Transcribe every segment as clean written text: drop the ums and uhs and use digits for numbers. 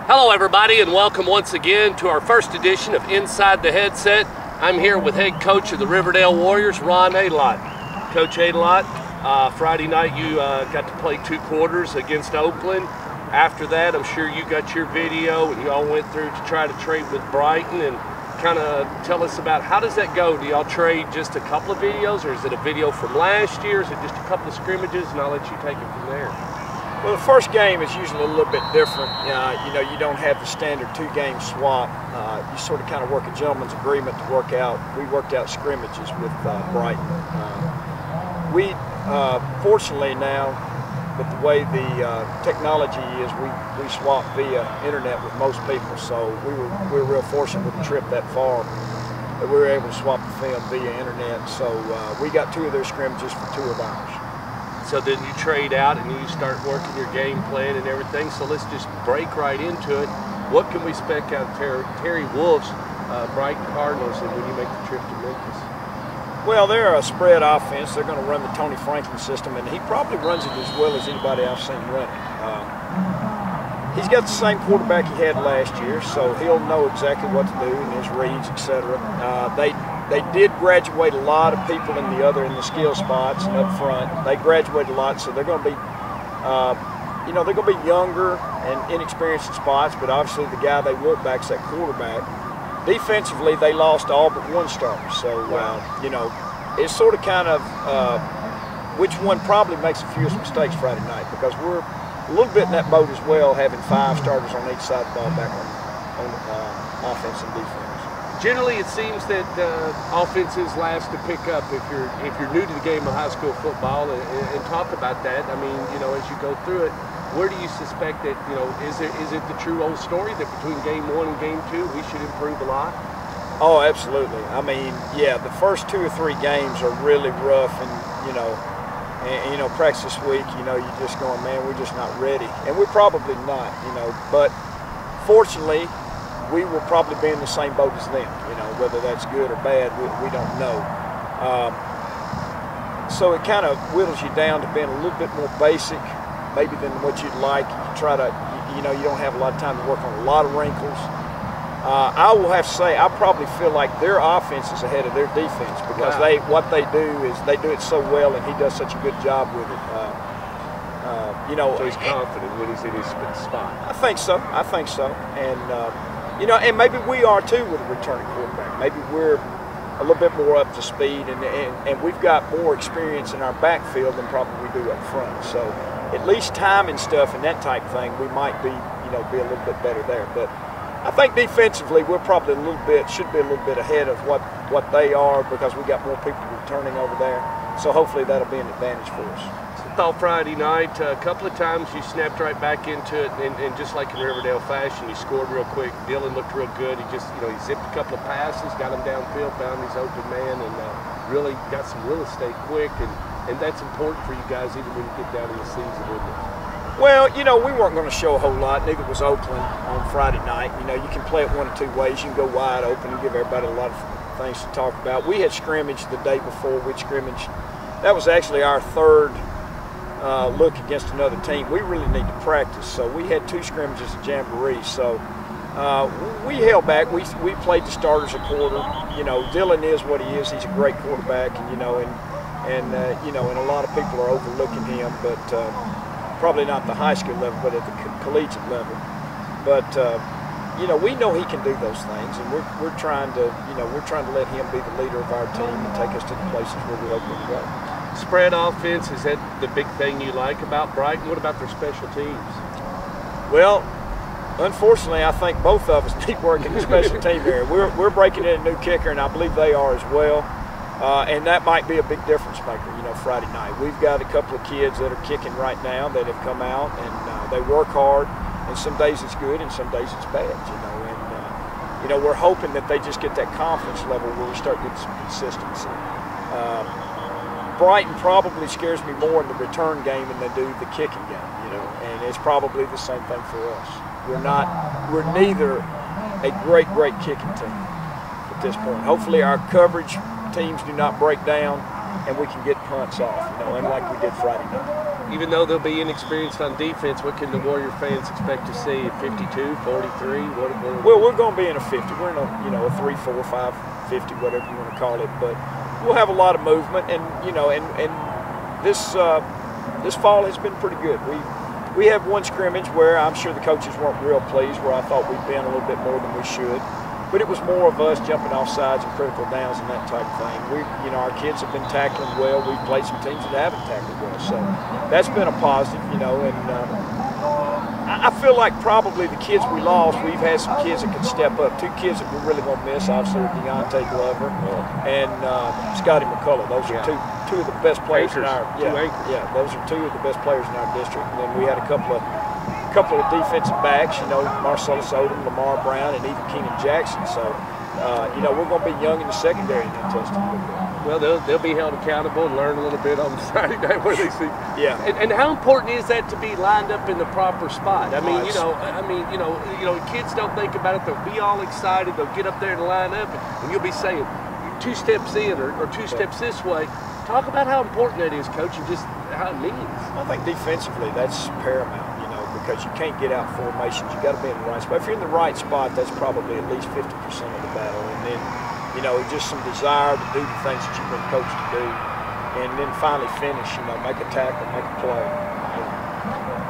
Hello everybody, and welcome once again to our first edition of Inside the Headset. I'm here with head coach of the Riverdale Warriors, Ron Aydelott. Coach Aydelott, Friday night you got to play 2 quarters against Oakland. After that, I'm sure you got your video and you all went through to try to trade with Brighton, and kind of tell us about how does that go? Do y'all trade just a couple of videos, or is it a video from last year? Is it just a couple of scrimmages, and I'll let you take it from there. Well, the first game is usually a little bit different. You know, you don't have the standard 2-game swap. You sort of kind of work a gentleman's agreement to work out. We worked out scrimmages with Brighton. We, fortunately now, with the way the technology is, we swap via internet with most people. So we were real fortunate with the trip that far that we were able to swap the film via internet. So we got 2 of their scrimmages for 2 of ours. So then you trade out and you start working your game plan and everything. So let's just break right into it. What can we expect out of Terry Wolf's Brighton Cardinals and when you make the trip to Memphis? Well, they're a spread offense. They're going to run the Tony Franklin system, and he probably runs it as well as anybody I've seen run it. He's got the same quarterback he had last year, so he'll know exactly what to do in his reads, etc. They did graduate a lot of people in the skill spots and up front. They graduated a lot, so they're going to be, you know, they're going to be younger and inexperienced in spots. But obviously, the guy they want back is that quarterback. Defensively, they lost all but 1 starter. So you know, it's sort of kind of which one probably makes the fewest mistakes Friday night, because we're a little bit in that boat as well, having 5 starters on each side of the ball back on offense and defense. Generally, it seems that offenses last to pick up if you're new to the game of high school football, and talk about that. I mean, you know, as you go through it, where do you suspect that, you know, is it the true old story that between game 1 and game 2 we should improve a lot? Oh, absolutely. I mean, yeah, the first 2 or 3 games are really rough, and you know, practice this week, you know, you're just going, man, we're just not ready, and we're probably not, you know, but fortunately, we will probably be in the same boat as them. You know, whether that's good or bad, we don't know. So it kind of whittles you down to being a little bit more basic, maybe than what you'd like. You try to, you know, you don't have a lot of time to work on a lot of wrinkles. I will have to say, I probably feel like their offense is ahead of their defense, because what they do is they do it so well, and he does such a good job with it. You know, so he's confident when he's in his spot. I think so. I think so, and. You know, and maybe we are too with a returning quarterback. Maybe we're a little bit more up to speed, and we've got more experience in our backfield than probably we do up front. So at least time and stuff and that type of thing, we might be, you know, be a little bit better there. But I think defensively, we're probably should be a little bit ahead of what they are, because we got more people returning over there. So hopefully that'll be an advantage for us. Thought Friday night, a couple of times you snapped right back into it, and just like in Riverdale fashion, you scored real quick. Dylan looked real good. He just, you know, he zipped a couple of passes, got him downfield, found his open man, and really got some real estate quick, and that's important for you guys even when you get down in the season, isn't it? Well, you know, we weren't going to show a whole lot. Neither was Oakland on Friday night. You know, you can play it 1 of 2 ways. You can go wide open and give everybody a lot of things to talk about. We had scrimmage the day before. We scrimmaged. That was actually our 3rd look against another team. We really need to practice, so we had 2 scrimmages at Jamboree. So we held back. We played the starters a quarter. You know, Dylan is what he is. He's a great quarterback, and you know, and you know, and a lot of people are overlooking him, but probably not the high school level, but at the collegiate level. But you know, we know he can do those things, and we're trying to, you know, let him be the leader of our team and take us to the places where we hope we can go. Spread offense, is that the big thing you like about Brighton? What about their special teams? Well, unfortunately, I think both of us need work in the special team area. We're breaking in a new kicker, and I believe they are as well. And that might be a big difference maker, you know, Friday night. We've got a couple of kids that are kicking right now that have come out, and they work hard, and some days it's good and some days it's bad, you know. And, you know, we're hoping that they just get that confidence level where we start getting some consistency. Brighton probably scares me more in the return game than they do the kicking game, you know, and it's probably the same thing for us. We're neither a great kicking team at this point. Hopefully our coverage teams do not break down and we can get punts off, you know, unlike we did Friday night. even though they'll be inexperienced on defense, what can the Warrior fans expect to see? 52, 43? Well, we're going to be in a 50. We're in a 3, 4, 5, 50, whatever you want to call it. But we'll have a lot of movement, and this fall has been pretty good. We have one scrimmage where I'm sure the coaches weren't real pleased, where I thought we'd been a little bit more than we should. But it was more of us jumping off sides and critical downs and that type of thing. Our kids have been tackling well. We've played some teams that haven't tackled well, so that's been a positive, and I feel like probably the kids we lost, we've had some kids that can step up. 2 kids that we're really going to miss, obviously, are Deontay Glover and Scotty McCullough. Those are two of the best players in our those are 2 of the best players in our district. And then we had a couple of defensive backs, Marcellus Odom, Lamar Brown, and even Keenan Jackson. So, we're going to be young in the secondary in that test. Well, they'll be held accountable and learn a little bit on Friday night where they see. Yeah. And how important is that to be lined up in the proper spot? I mean, kids don't think about it. They'll be all excited. They'll get up there and line up, and you'll be saying 2 steps in or 2 steps this way. Talk about how important that is, Coach, and just how it means. I think defensively that's paramount. Because you can't get out formations, you got to be in the right spot. If you're in the right spot, that's probably at least 50% of the battle. And then, just some desire to do the things that you've been coached to do, and then finally finish. Make a tackle, make a play.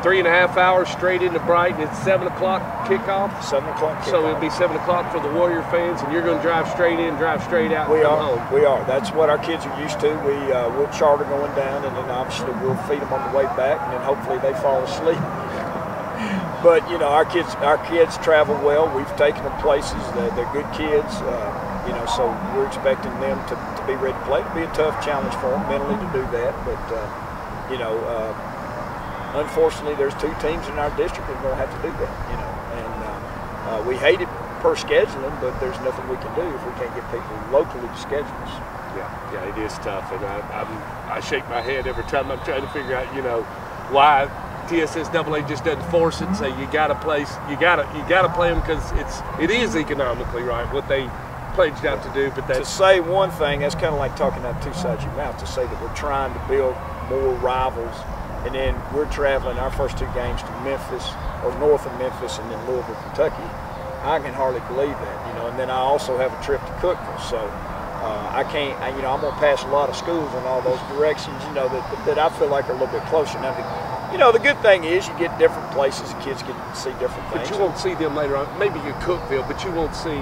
3.5 hours straight into Brighton. It's 7 o'clock kickoff. 7 o'clock kickoff. So it'll be 7 o'clock for the Warrior fans, and you're going to drive straight in, drive straight out. We are. Home. We are. That's what our kids are used to. We'll charter going down, and then obviously we'll feed them on the way back, and then hopefully they fall asleep. But our kids travel well. We've taken them places. They're good kids. So we're expecting them to be ready to play. It'll be a tough challenge for them mentally to do that. But unfortunately, there's 2 teams in our district that are going to have to do that. And we hate it per scheduling, but there's nothing we can do if we can't get people locally to schedule us. Yeah, it is tough, and I shake my head every time I'm trying to figure out, why TSSAA just doesn't force it and say you got to play them because it is economically right what they pledged out to do. But to say one thing, that's kind of like talking out 2 sides of your mouth. To say that we're trying to build more rivals, and then we're traveling our first 2 games to Memphis or north of Memphis and then Louisville, Kentucky. I can hardly believe that, And then I also have a trip to Cookeville, so I can't. I'm going to pass a lot of schools in all those directions, that I feel like are a little bit closer. Now, the good thing is you get different places, kids get to see different things. But you won't see them later on. Maybe you Cookeville, but you won't see.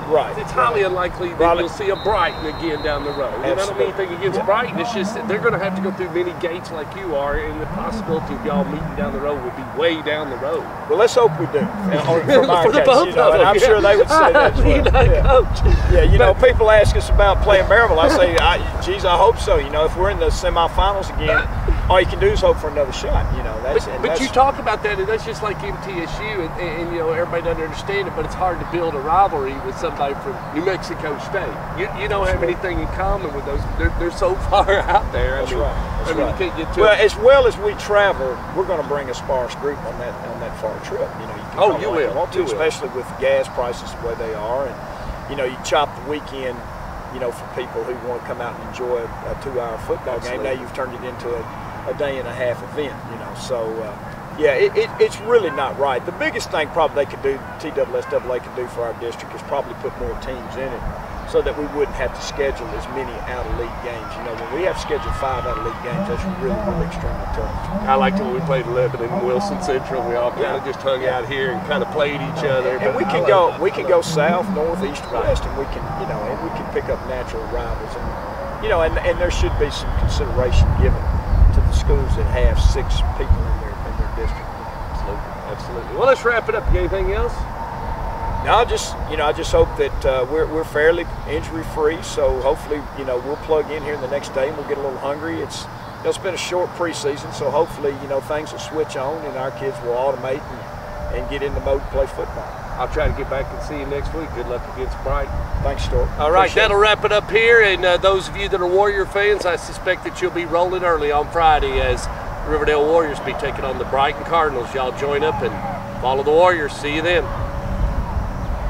Right. It's highly unlikely that you'll see a Brighton again down the road. And I don't mean anything against Brighton. It's just that they're going to have to go through many gates like you are, and the possibility of y'all meeting down the road would be way down the road. Well, let's hope we do. For the both of them, and I'm sure they would say that as well. Coach. People ask us about playing Maryville. I say, geez, I hope so. If we're in the semifinals again, all you can do is hope for another shot. But you talk about that, and that's just like MTSU, and everybody doesn't understand it, but it's hard to build a rivalry with somebody from New Mexico State. You don't have anything in common with those. They're so far out there. That's right. You can't get to as well as we travel, we're going to bring a sparse group on that far trip. You will. Especially with gas prices the way they are, and you chop the weekend. For people who want to come out and enjoy a 2-hour football game, now you've turned it into a day-and-a-half event. So it's really not right. The biggest thing probably they could do, TSSAA could do for our district, is probably put more teams in it, so that we wouldn't have to schedule as many out-of-league games. When we have to schedule 5 out-of-league games, that's really, really extremely tough. I liked it when we played 11 in Wilson Central. We all kind of just hung out here and kind of played each other. And we can go south, north, east, west, and we can pick up natural rivals. And there should be some consideration given to the schools that have 6 people in their district. Absolutely. Well, let's wrap it up. You got anything else? No, I just hope that we're fairly injury-free. So hopefully, we'll plug in here in the next day and we'll get a little hungry. It's been a short preseason, so hopefully, things will switch on and our kids will automate and get in the mode to play football. I'll try to get back and see you next week. Good luck against Brighton. Thanks, Stuart. All right, that'll wrap it up here. And those of you that are Warrior fans, I suspect that you'll be rolling early on Friday as Riverdale Warriors be taking on the Brighton Cardinals. Y'all join up and follow the Warriors. See you then.